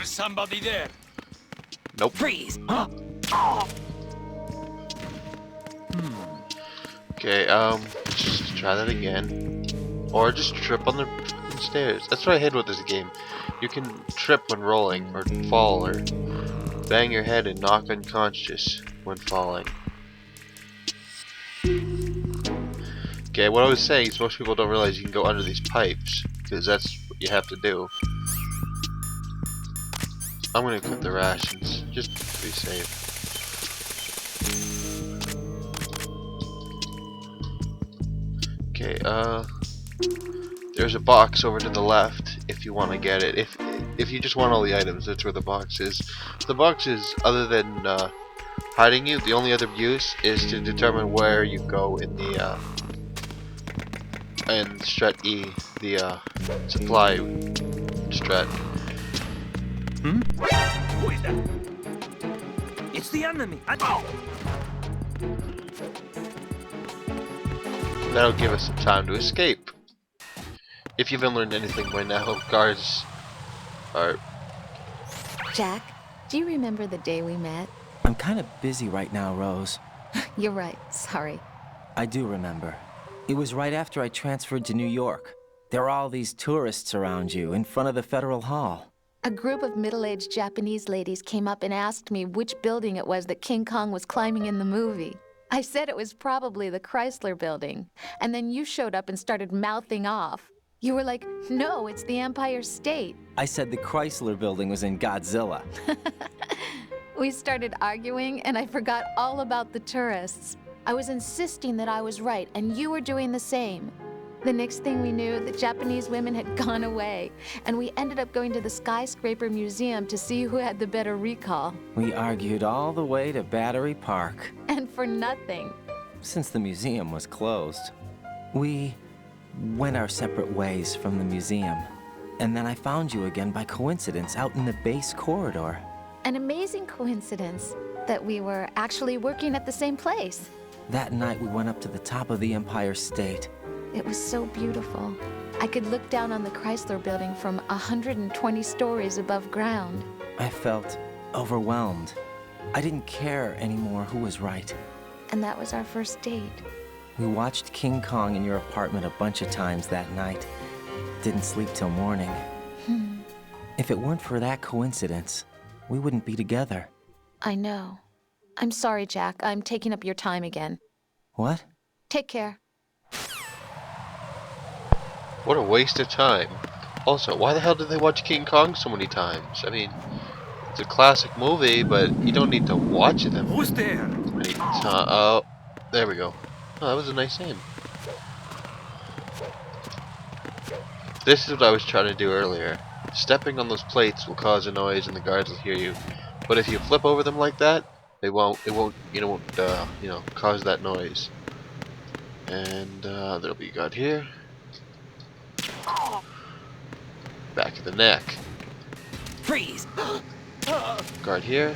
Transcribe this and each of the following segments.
There's somebody there. Nope. Freeze! Okay, just try that again. Or just trip on the freaking stairs. That's what I hate with this game. You can trip when rolling, or fall, or bang your head and knock unconscious when falling. Okay, what I was saying is most people don't realize you can go under these pipes, because that's what you have to do. I'm gonna cut the rations, just to be safe. Okay, there's a box over to the left if you want to get it. If you just want all the items, that's where the box is. The box is, other than hiding you, the only other use is to determine where you go in the and strat E, the supply strat. Hmm? Who is that? It's the enemy. That'll give us some time to escape. If you haven't learned anything by now, guards are... Jack, do you remember the day we met? I'm kind of busy right now, Rose. You're right, sorry. I do remember. It was right after I transferred to New York. There were all these tourists around you in front of the Federal Hall. A group of middle-aged Japanese ladies came up and asked me which building it was that King Kong was climbing in the movie. I said it was probably the Chrysler Building, and then you showed up and started mouthing off. You were like, no, it's the Empire State. I said the Chrysler Building was in Godzilla. We started arguing, and I forgot all about the tourists. I was insisting that I was right, and you were doing the same. The next thing we knew, the Japanese women had gone away, and we ended up going to the Skyscraper Museum to see who had the better recall. We argued all the way to Battery Park. And for nothing. Since the museum was closed, we went our separate ways from the museum. And then I found you again by coincidence out in the base corridor. An amazing coincidence that we were actually working at the same place. That night we went up to the top of the Empire State. It was so beautiful. I could look down on the Chrysler Building from 120 stories above ground. I felt overwhelmed. I didn't care anymore who was right. And that was our first date. We watched King Kong in your apartment a bunch of times that night. Didn't sleep till morning. If it weren't for that coincidence, we wouldn't be together. I know. I'm sorry, Jack. I'm taking up your time again. What? Take care. What a waste of time. Also, why the hell did they watch King Kong so many times? I mean, it's a classic movie, but you don't need to watch them. Who's there? Oh, there we go. Oh, that was a nice aim. This is what I was trying to do earlier. Stepping on those plates will cause a noise and the guards will hear you. But if you flip over them like that, it won't cause that noise. And there'll be a guard here. Back of the neck. Freeze! Guard here.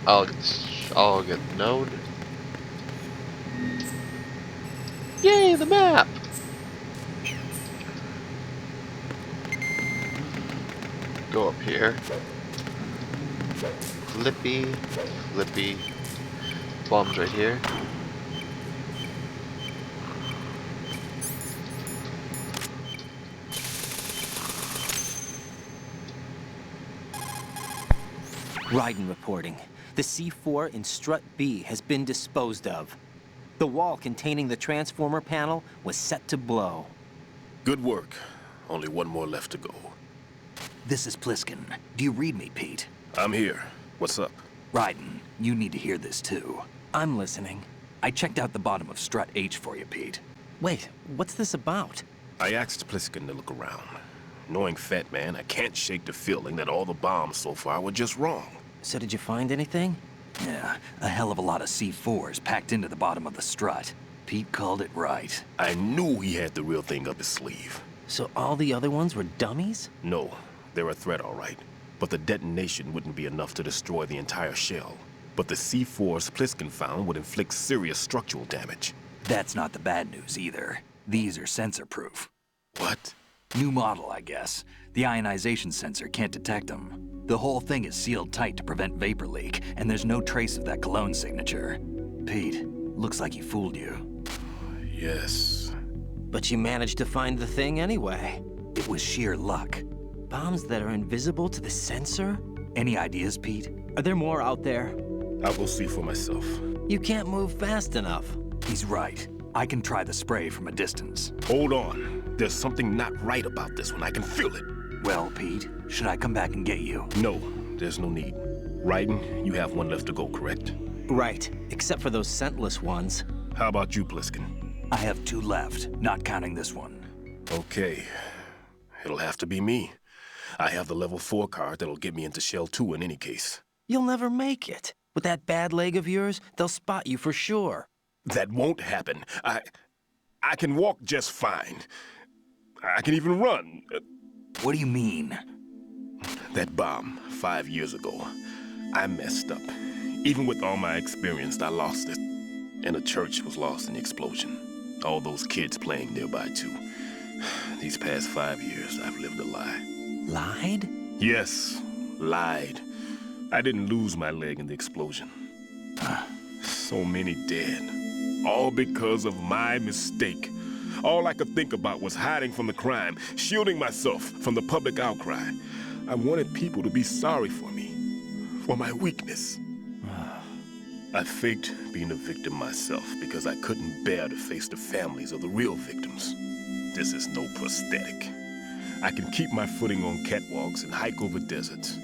I'll get the node. Yay, the map! Go up here. Flippy, flippy. Bombs right here. Raiden reporting. The C4 in strut B has been disposed of. The wall containing the transformer panel was set to blow. Good work. Only one more left to go. This is Pliskin. Do you read me, Pete? I'm here. What's up? Raiden, you need to hear this too. I'm listening. I checked out the bottom of strut H for you, Pete. Wait, what's this about? I asked Pliskin to look around. Knowing Fat Man, I can't shake the feeling that all the bombs so far were just wrong. So did you find anything? Yeah, a hell of a lot of C4s packed into the bottom of the strut. Pete called it right. I knew he had the real thing up his sleeve. So all the other ones were dummies? No, they're a threat, all right. But the detonation wouldn't be enough to destroy the entire shell. But the C4s Pliskin found would inflict serious structural damage. That's not the bad news either. These are sensor-proof. What? New model, I guess. The ionization sensor can't detect them. The whole thing is sealed tight to prevent vapor leak, and there's no trace of that cologne signature. Pete, looks like he fooled you. Yes. But you managed to find the thing anyway. It was sheer luck. Bombs that are invisible to the sensor? Any ideas, Pete? Are there more out there? I'll go see for myself. You can't move fast enough. He's right. I can try the spray from a distance. Hold on. There's something not right about this one. I can feel it. Well, Pete, should I come back and get you? No, there's no need. Raiden, you have one left to go, correct? Right, except for those scentless ones. How about you, Pliskin? I have 2 left, not counting this one. Okay. It'll have to be me. I have the level 4 card that'll get me into Shell 2 in any case. You'll never make it. With that bad leg of yours, they'll spot you for sure. That won't happen. I can walk just fine. I can even run. What do you mean? That bomb, 5 years ago, I messed up. Even with all my experience, I lost it. And the church was lost in the explosion. All those kids playing nearby, too. These past 5 years, I've lived a lie. Lied? Yes, lied. I didn't lose my leg in the explosion. So many dead. All because of my mistake. All I could think about was hiding from the crime, shielding myself from the public outcry. I wanted people to be sorry for me, for my weakness. I faked being a victim myself because I couldn't bear to face the families of the real victims. This is no prosthetic. I can keep my footing on catwalks and hike over deserts.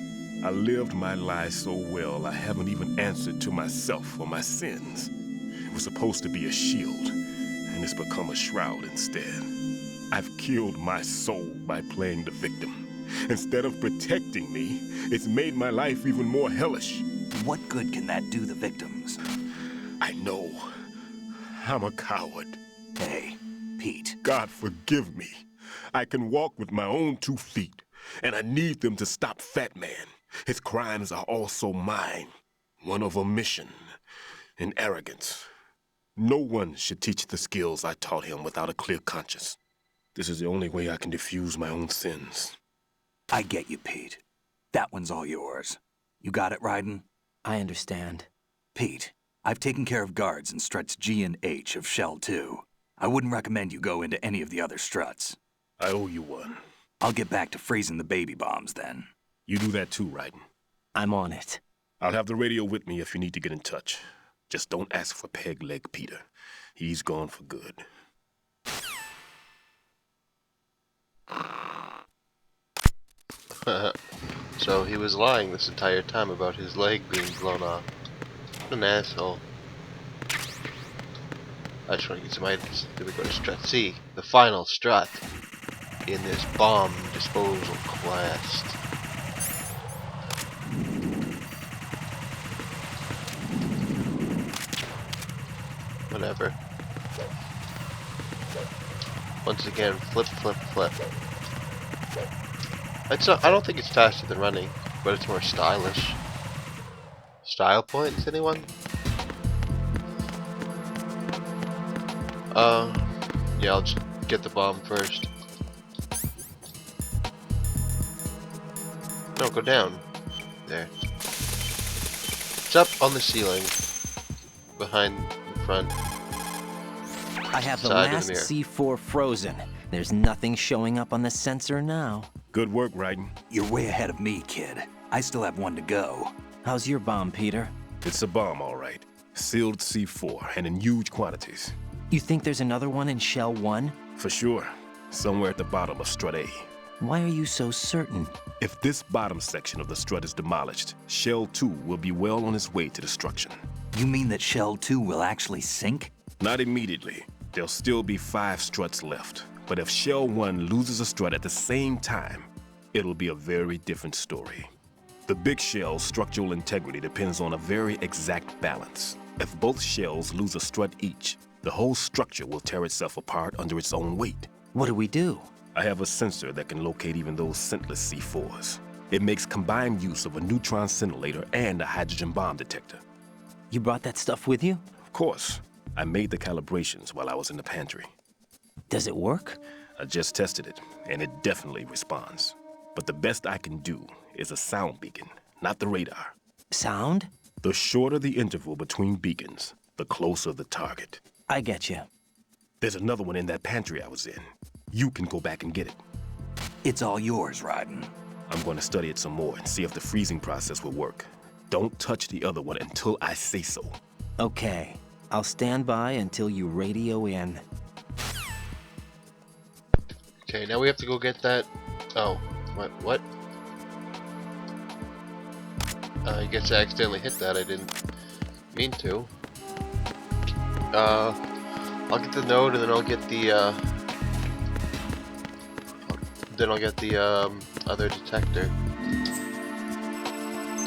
I lived my lie so well I haven't even answered to myself for my sins. It was supposed to be a shield, and it's become a shroud instead. I've killed my soul by playing the victim. Instead of protecting me, it's made my life even more hellish. What good can that do the victims? I know. I'm a coward. Hey, Pete. God forgive me. I can walk with my own 2 feet, and I need them to stop Fat Man. His crimes are also mine. One of omission and arrogance. No one should teach the skills I taught him without a clear conscience. This is the only way I can defuse my own sins. I get you, Pete. That one's all yours. You got it, Raiden? I understand. Pete, I've taken care of guards in struts G and H of Shell 2. I wouldn't recommend you go into any of the other struts. I owe you one. I'll get back to freezing the baby bombs then. You do that too, Raiden. I'm on it. I'll have the radio with me if you need to get in touch. Just don't ask for Peg Leg Peter. He's gone for good. So he was lying this entire time about his leg being blown off. What an asshole. I just want to get some items. Then we go to strut C, the final strut in this bomb disposal quest. Whatever. Once again, flip, flip, flip. It's not, I don't think it's faster than running, but it's more stylish. Style points, anyone? Yeah, I'll just get the bomb first. No, go down. There. It's up on the ceiling. Behind the front. I have the Side of last the mirror. C4 frozen. There's nothing showing up on the sensor now. Good work, Raiden. You're way ahead of me, kid. I still have 1 to go. How's your bomb, Peter? It's a bomb, all right. Sealed C4, and in huge quantities. You think there's another one in Shell 1? For sure. Somewhere at the bottom of Strut A. Why are you so certain? If this bottom section of the strut is demolished, Shell 2 will be well on its way to destruction. You mean that Shell 2 will actually sink? Not immediately. There'll still be 5 struts left. But if Shell 1 loses a strut at the same time, it'll be a very different story. The big shell's structural integrity depends on a very exact balance. If both shells lose a strut each, the whole structure will tear itself apart under its own weight. What do we do? I have a sensor that can locate even those scentless C4s. It makes combined use of a neutron scintillator and a hydrogen bomb detector. You brought that stuff with you? Of course, I made the calibrations while I was in the pantry. Does it work? I just tested it, and it definitely responds. But the best I can do is a sound beacon, not the radar. Sound? The shorter the interval between beacons, the closer the target. I get you. There's another one in that pantry I was in. You can go back and get it. It's all yours, Raiden. I'm going to study it some more and see if the freezing process will work. Don't touch the other one until I say so. Okay. I'll stand by until you radio in. Okay, now we have to go get that. Oh, what? I guess I accidentally hit that. I didn't mean to. I'll get the node, and then I'll get the other detector.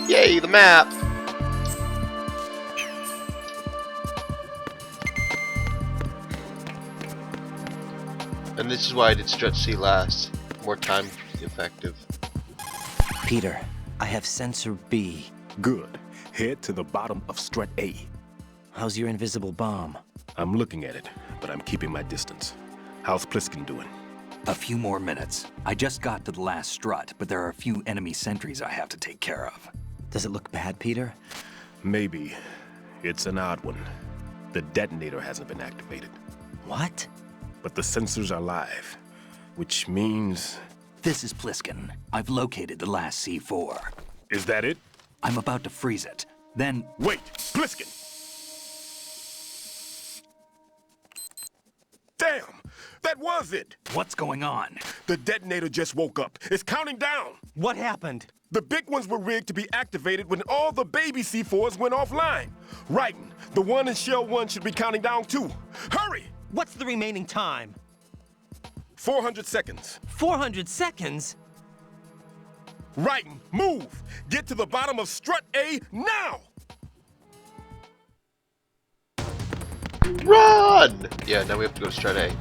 Yay, the map! And this is why I did strut C last. More time effective. Peter, I have sensor B. Good. Head to the bottom of strut A. How's your invisible bomb? I'm looking at it, but I'm keeping my distance. How's Pliskin doing? A few more minutes. I just got to the last strut, but there are a few enemy sentries I have to take care of. Does it look bad, Peter? Maybe. It's an odd one. The detonator hasn't been activated. What? But the sensors are live, which means... This is Pliskin. I've located the last C4. Is that it? I'm about to freeze it. Then... Wait! Pliskin! Damn! That was it! What's going on? The detonator just woke up. It's counting down! What happened? The big ones were rigged to be activated when all the baby C4s went offline. Raiden, the one in Shell 1 should be counting down too. Hurry! What's the remaining time? 400 seconds. 400 seconds? Raiden, move! Get to the bottom of strut A now! Run! Yeah, now we have to go to strut A.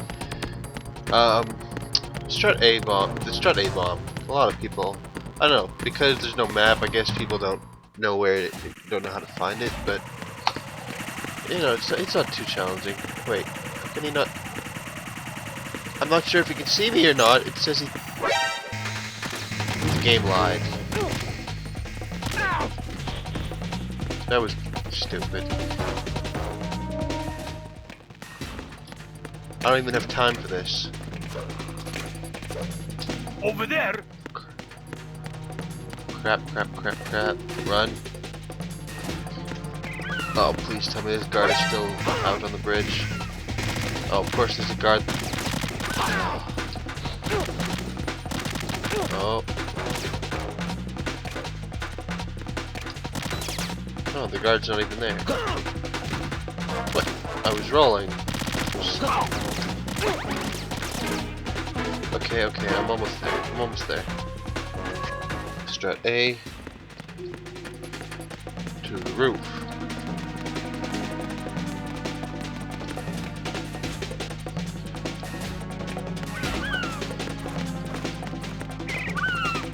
Strut A bomb. The strut A bomb. A lot of people. I don't know, because there's no map. I guess people don't know don't know how to find it. But you know, it's not too challenging. Wait, how can he not? I'm not sure if he can see me or not. It says the game lied. That was stupid. I don't even have time for this. Over there! Crap. Run. Oh, please tell me this guard is still out on the bridge. Oh, of course there's a guard. Oh. Oh, the guard's not even there. What? I was rolling. Okay, I'm almost there. Strut A to the roof.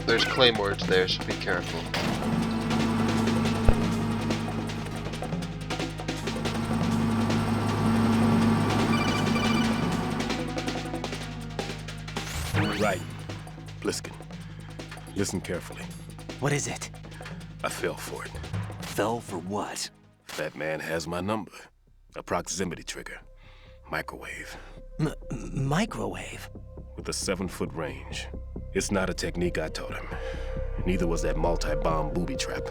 There's claymores there, so be careful. Right. Pliskin. Listen carefully. What is it? I fell for it. Fell for what? That man has my number. A proximity trigger. Microwave. Microwave? With a 7-foot range. It's not a technique I taught him. Neither was that multi-bomb booby trap.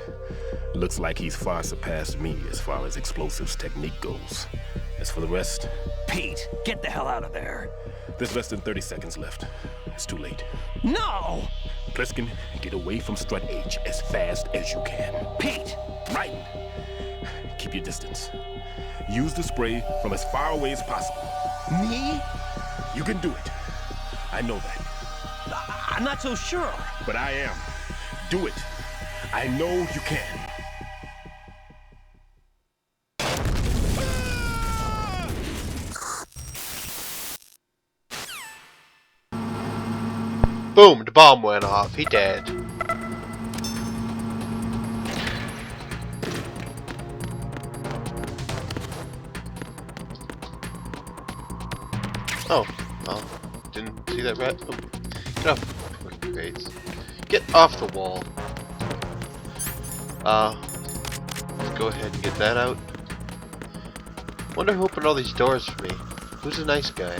Looks like he's far surpassed me as far as explosives technique goes. As for the rest... Pete, get the hell out of there. There's less than 30 seconds left. It's too late. No! Pliskin, get away from strut H as fast as you can. Pete! Raiden, keep your distance. Use the spray from as far away as possible. Me? You can do it. I know that. I'm not so sure. But I am. Do it. I know you can. Boom! The bomb went off. He dead. Oh, well. Didn't see that rat? Oh, get off the fucking face. Get off the wall. Let's go ahead and get that out. Wonder who opened all these doors for me. Who's a nice guy?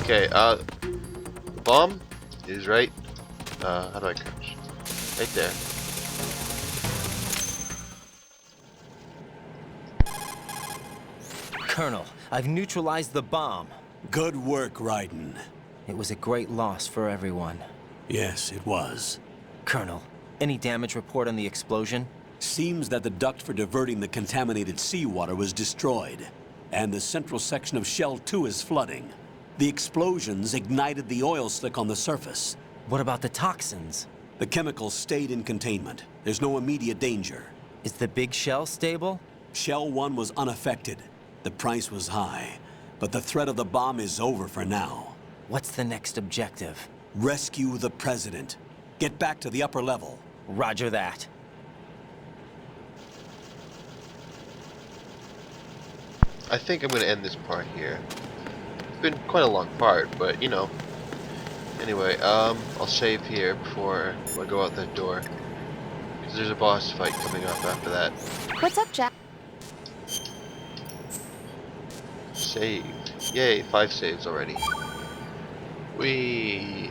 Okay, the bomb is right. How do I crouch? Right there. Colonel, I've neutralized the bomb. Good work, Raiden. It was a great loss for everyone. Yes, it was. Colonel, any damage report on the explosion? Seems that the duct for diverting the contaminated seawater was destroyed, and the central section of Shell 2 is flooding. The explosions ignited the oil slick on the surface. What about the toxins? The chemicals stayed in containment. There's no immediate danger. Is the big shell stable? Shell 1 was unaffected. The price was high, but the threat of the bomb is over for now. What's the next objective? Rescue the President. Get back to the upper level. Roger that. I think I'm going to end this part here. It's been quite a long part, but you know. Anyway, I'll save here before I go out that door. Because there's a boss fight coming up after that. What's up, Jack? Saved. Yay, 5 saves already. Whee!